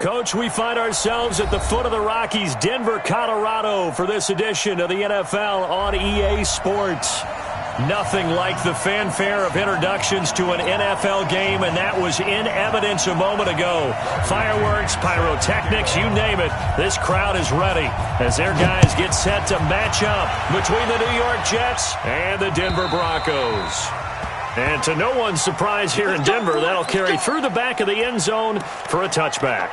Coach, we find ourselves at the foot of the Rockies, Denver, Colorado, for this edition of the NFL on EA Sports. Nothing like the fanfare of introductions to an NFL game, and that was in evidence a moment ago. Fireworks, pyrotechnics, you name it. This crowd is ready as their guys get set to match up between the New York Jets and the Denver Broncos. And to no one's surprise here in Denver, that'll carry through the back of the end zone for a touchback.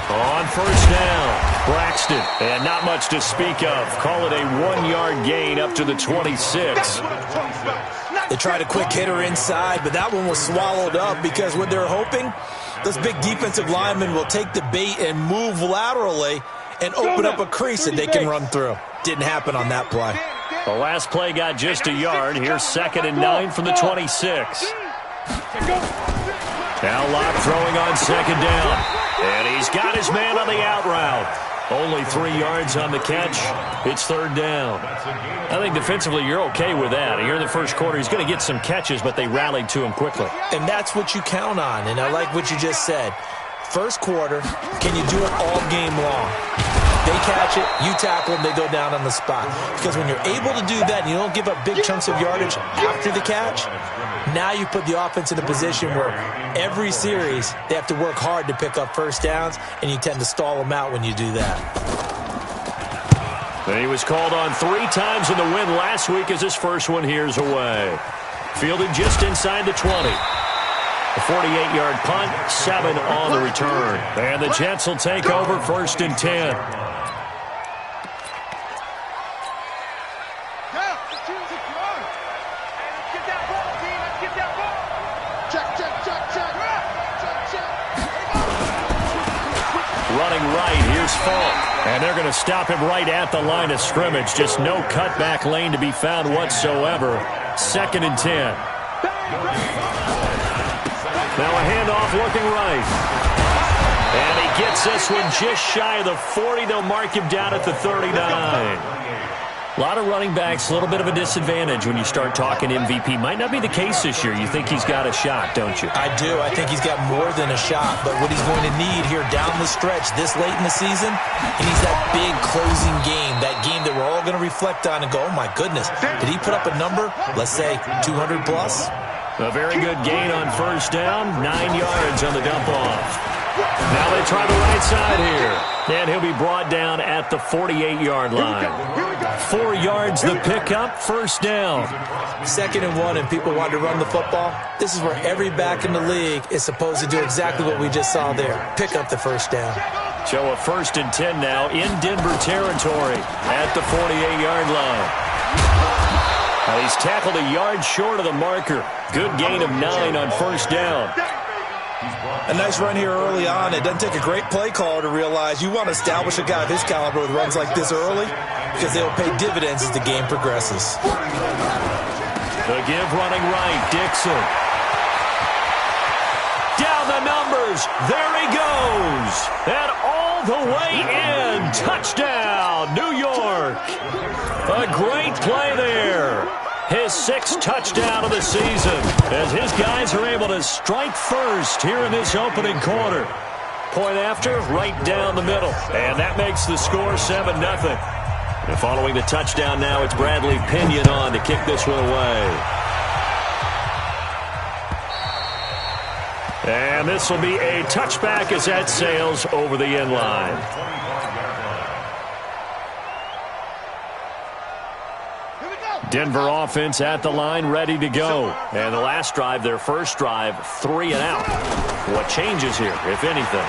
On first down, Braxton, and not much to speak of. Call it a 1-yard gain up to the 26. They tried a quick hitter inside, but that one was swallowed up because what they're hoping, those big defensive linemen will take the bait and move laterally and open up a crease that they can run through. Didn't happen on that play. The last play got just a yard. Here's 2nd and 9 from the 26. Now Locke throwing on 2nd down. And he's got his man on the out route. Only 3 yards on the catch. It's 3rd down. I think defensively you're okay with that. Here in the first quarter, he's going to get some catches, but they rallied to him quickly. And that's what you count on, and I like what you just said. First quarter, can you do it all game long? They catch it, you tackle them, they go down on the spot. Because when you're able to do that and you don't give up big chunks of yardage after the catch, now you put the offense in a position where every series they have to work hard to pick up first downs, and you tend to stall them out when you do that. And he was called on 3 times in the win last week as his first one here's away. Fielded just inside the 20. A 48-yard punt, 7 on the return. And the Jets will take over 1st and 10. Running right, here's Falk. And they're going to stop him right at the line of scrimmage. Just no cutback lane to be found whatsoever. 2nd and 10. Now a handoff looking right. And he gets this one just shy of the 40. They'll mark him down at the 39. A lot of running backs, a little bit of a disadvantage when you start talking MVP. Might not be the case this year. You think he's got a shot, don't you? I do. I think he's got more than a shot. But what he's going to need here down the stretch this late in the season, he needs that big closing game, that game that we're all going to reflect on and go, oh, my goodness, did he put up a number, let's say 200 plus? A very good gain on first down, 9 yards on the dump-off. Now they try the right side here. And he'll be brought down at the 48-yard line. 4 yards the pickup, first down. 2nd and 1, and people want to run the football. This is where every back in the league is supposed to do exactly what we just saw there. Pick up the first down. So a 1st and 10 now in Denver territory at the 48-yard line. Now he's tackled a yard short of the marker. Good gain of 9 on first down. A nice run here early on. It doesn't take a great play caller to realize you want to establish a guy of his caliber with runs like this early because they'll pay dividends as the game progresses. The give running right, Dixon. Down the numbers. There he goes. And all the way in. Touchdown, New York. A great play there. His 6th touchdown of the season as his guys are able to strike first here in this opening quarter. Point after, right down the middle. And that makes the score 7-0. And following the touchdown now, it's Bradley Pinion on to kick this one away. And this will be a touchback as that sails over the end line. Denver offense at the line, ready to go. And the last drive, their first drive, 3 and out. What changes here, if anything?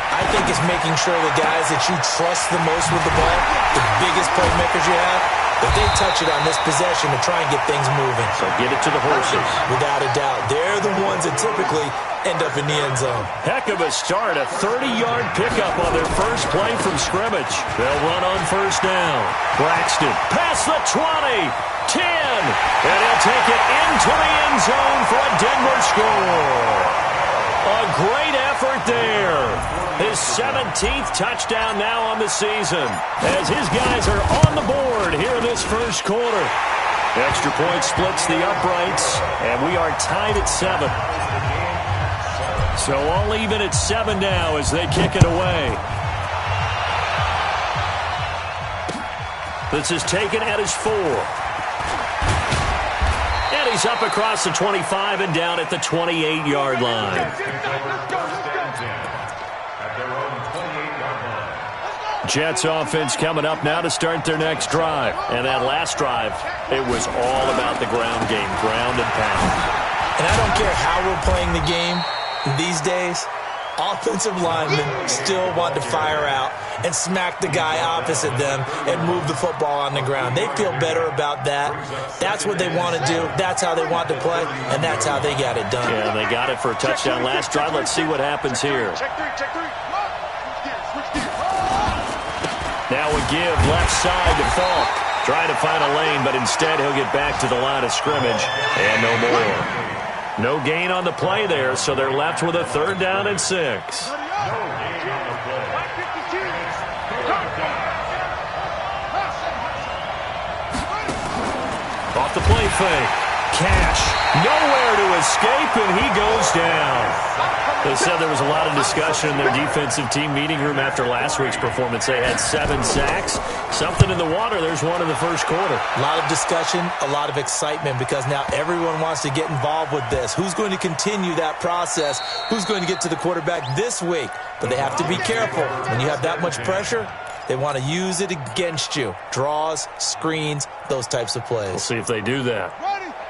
I think it's making sure the guys that you trust the most with the ball, the biggest playmakers you have, that they touch it on this possession to try and get things moving. So get it to the horses. Without a doubt. They're the ones that typically end up in the end zone. Heck of a start. A 30-yard pickup on their first play from scrimmage. They'll run on first down. Braxton past the 20. 10. And he'll take it into the end zone for a Denver score. A great effort effort there. His 17th touchdown now on the season as his guys are on the board here in this first quarter. Extra point splits the uprights, and we are tied at 7. So all even at 7 now as they kick it away. This is taken at his 4. And he's up across the 25 and down at the 28-yard line. Jets offense coming up now to start their next drive. And that last drive, it was all about the ground game, ground and pound. And I don't care how we're playing the game these days, offensive linemen still want to fire out and smack the guy opposite them and move the football on the ground. They feel better about that. That's what they want to do. That's how they want to play, and that's how they got it done. Yeah, they got it for a touchdown last drive. Let's see what happens here. Now a give left side to Falk. Trying to find a lane, but instead he'll get back to the line of scrimmage and no more. No gain on the play there, so they're left with a 3rd down and 6. Off the play fake. Cash. Nowhere to escape, and he goes down. They said there was a lot of discussion in their defensive team meeting room after last week's performance. They had 7 sacks. Something in the water. There's one in the first quarter. A lot of discussion, a lot of excitement because now everyone wants to get involved with this. Who's going to continue that process? Who's going to get to the quarterback this week? But they have to be careful. When you have that much pressure, they want to use it against you. Draws, screens, those types of plays. We'll see if they do that.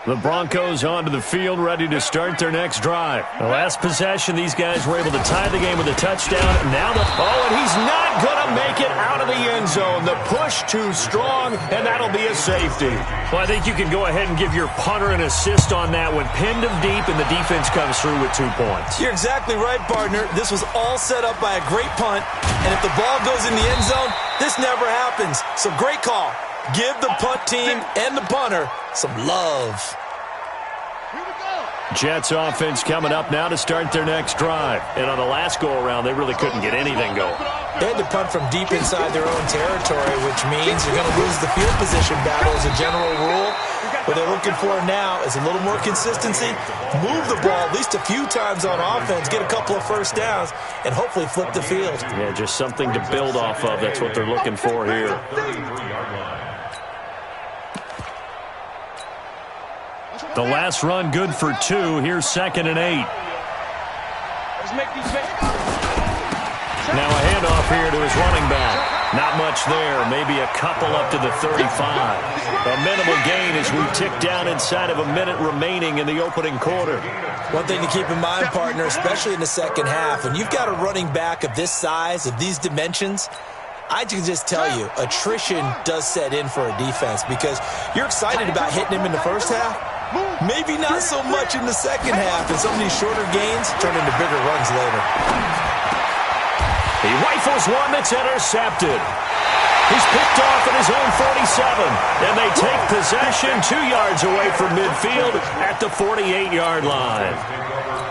The Broncos onto the field, ready to start their next drive. The last possession, these guys were able to tie the game with a touchdown. Now and he's not going to make it out of the end zone. The push too strong, and that'll be a safety. Well, I think you can go ahead and give your punter an assist on that when pinned him deep and the defense comes through with 2 points. You're exactly right, partner. This was all set up by a great punt, and if the ball goes in the end zone, this never happens. So great call. Give the punt team and the punter some love. Jets offense coming up now to start their next drive. And on the last go-around, they really couldn't get anything going. They had to punt from deep inside their own territory, which means you're going to lose the field position battle as a general rule. What they're looking for now is a little more consistency, move the ball at least a few times on offense, get a couple of first downs, and hopefully flip the field. Yeah, just something to build off of. That's what they're looking for here. The last run good for 2. Here's 2nd and 8. Now a handoff here to his running back. Not much there. Maybe a couple up to the 35. A minimal gain as we tick down inside of a minute remaining in the opening quarter. One thing to keep in mind, partner, especially in the second half, when you've got a running back of this size, of these dimensions, I can just tell you, attrition does set in for a defense because you're excited about hitting him in the first half. Maybe not so much in the second half, and some of these shorter gains turn into bigger runs later. He rifles one that's intercepted. He's picked off at his own 47, and they take possession 2 yards away from midfield at the 48-yard line.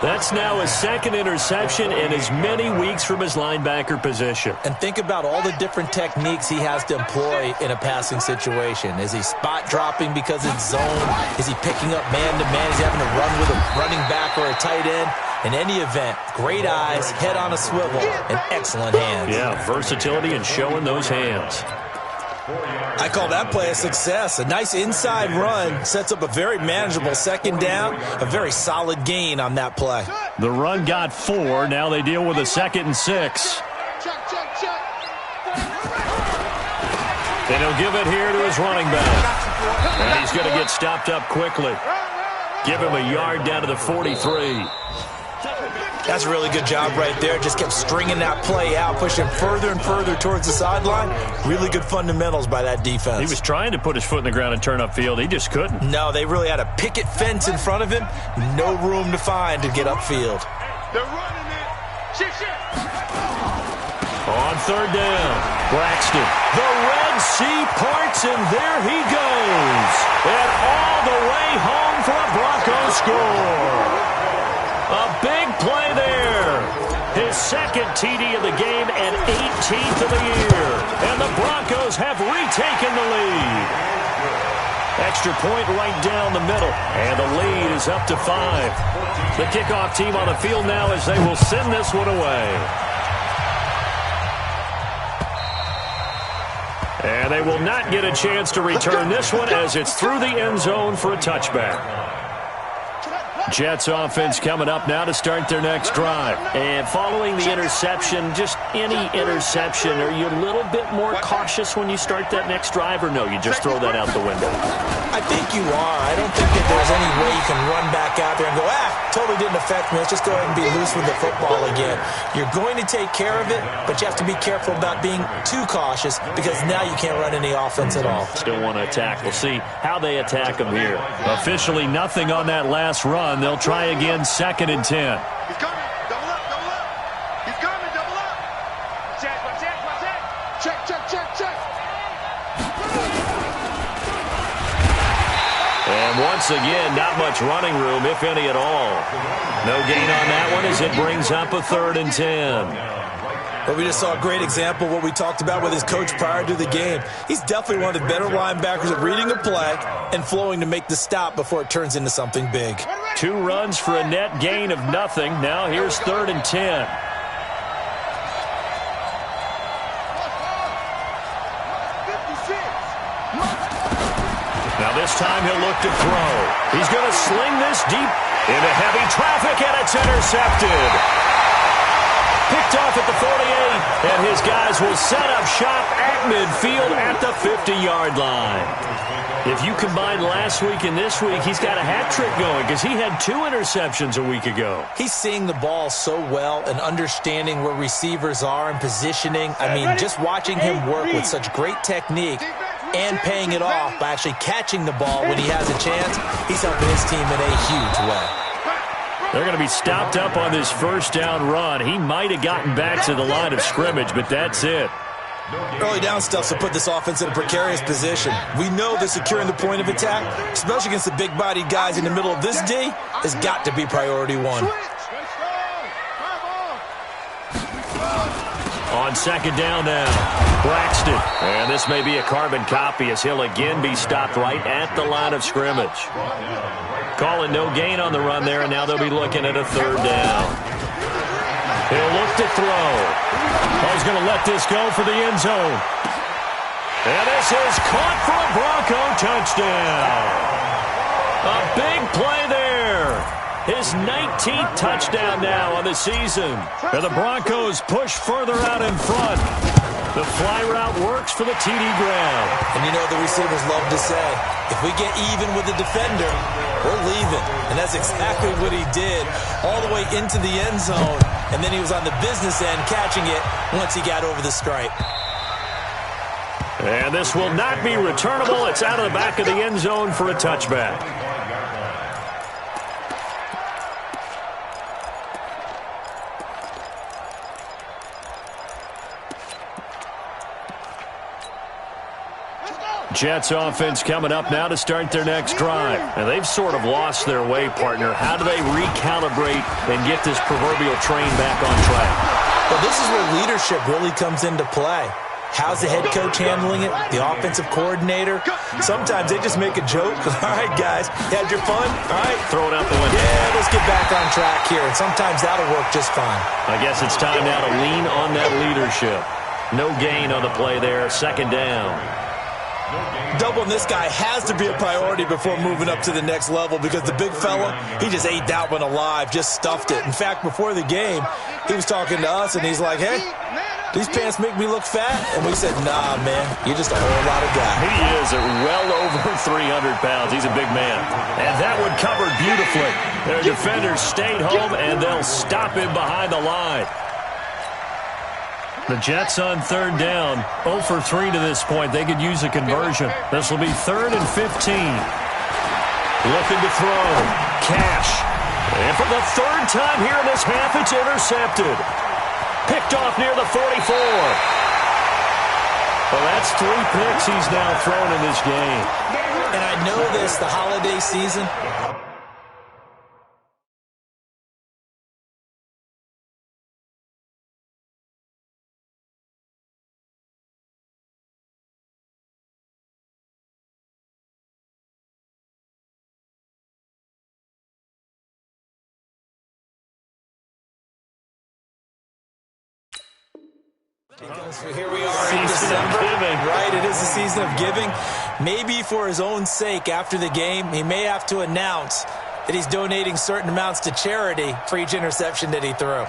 That's now his 2nd interception in as many weeks from his linebacker position. And think about all the different techniques he has to employ in a passing situation. Is he spot dropping because it's zone? Is he picking up man-to-man? Is he having to run with a running back or a tight end? In any event, great eyes, head on a swivel, and excellent hands. Yeah, versatility and showing those hands. I call that play a success. A nice inside run sets up a very manageable 2nd down, a very solid gain on that play. The run got 4. Now they deal with a 2nd and 6. And he'll give it here to his running back. And he's going to get stopped up quickly. Give him a yard down to the 43. That's a really good job right there. Just kept stringing that play out, pushing further and further towards the sideline. Really good fundamentals by that defense. He was trying to put his foot in the ground and turn upfield. He just couldn't. No, they really had a picket fence in front of him. No room to find to get upfield. They're running it. On 3rd down, Braxton. The Red Sea parts, and there he goes. And all the way home for a Broncos score. A big play there. his second TD of the game and 18th of the year. And the Broncos have retaken the lead. Extra point right down the middle. And the lead is up to 5. The kickoff team on the field now as they will send this one away. And they will not get a chance to return this one as it's through the end zone for a touchback. Jets offense coming up now to start their next drive. And following the interception, just any interception, are you a little bit more cautious when you start that next drive, or no, you just throw that out the window? I think you are. I don't think that there's any way you can run back out there and go, totally didn't affect me. Let's just go ahead and be loose with the football again. You're going to take care of it, but you have to be careful about being too cautious because now you can't run any offense at all. Still want to attack. We'll see how they attack them here. Officially nothing on that last run. They'll try again, 2nd and 10. He's coming. Double up, double up. He's coming, double up. Check, check, check. Check, check, check, check. And once again, not much running room, if any at all. No gain on that one as it brings up a 3rd and 10. But we just saw a great example of what we talked about with his coach prior to the game. He's definitely one of the better linebackers at reading a play and flowing to make the stop before it turns into something big. 2 runs for a net gain of nothing. Now here's 3rd and 10. Now this time he'll look to throw. He's going to sling this deep into heavy traffic, and it's intercepted. Picked off at the 48, and his guys will set up shop at midfield at the 50-yard line. If you combine last week and this week, he's got a hat trick going because he had 2 interceptions a week ago. He's seeing the ball so well and understanding where receivers are and positioning. I mean, just watching him work with such great technique and paying it off by actually catching the ball when he has a chance, he's helping his team in a huge way. They're going to be stopped up on this 1st down run. He might have gotten back to the line of scrimmage, but that's it. Early down stuff will put this offense in a precarious position. We know that securing the point of attack, especially against the big-bodied guys in the middle of this D, has got to be priority 1. On 2nd down now, Braxton. And this may be a carbon copy as he'll again be stopped right at the line of scrimmage. Calling no gain on the run there, and now they'll be looking at a 3rd down. He'll look to throw. He's going to let this go for the end zone. And this is caught for a Bronco touchdown. A big play there. His 19th touchdown now on the season. And the Broncos push further out in front. The fly route works for the TD grab. And you know the receivers love to say, if we get even with the defender, we're leaving. And that's exactly what he did all the way into the end zone. And then he was on the business end catching it once he got over the stripe. And this will not be returnable. It's out of the back of the end zone for a touchback. Jets offense coming up now to start their next drive. And they've sort of lost their way, partner. How do they recalibrate and get this proverbial train back on track? Well, this is where leadership really comes into play. How's the head coach handling it? The offensive coordinator? Sometimes they just make a joke. All right, guys, you had your fun? All right. Throw it out the window. Yeah, let's get back on track here. And sometimes that'll work just fine. I guess it's time now to lean on that leadership. No gain on the play there. 2nd down. Doubling this guy has to be a priority before moving up to the next level because the big fella, he just ate that one alive, just stuffed it. In fact, before the game, he was talking to us, and he's like, hey, these pants make me look fat? And we said, nah, man, you're just a whole lot of guy. He is at well over 300 pounds. He's a big man. And that one covered beautifully. Their defenders stayed home, and they'll stop him behind the line. The Jets on 3rd down, 0 for 3 to this point. They could use a conversion. This will be 3rd and 15. Looking to throw. Cash. And for the 3rd time here in this half, it's intercepted. Picked off near the 44. Well, that's 3 picks he's now thrown in this game. And I know this, the holiday season, Here we are in December, right? It is the season of giving. Maybe for his own sake after the game, he may have to announce that he's donating certain amounts to charity for each interception that he threw.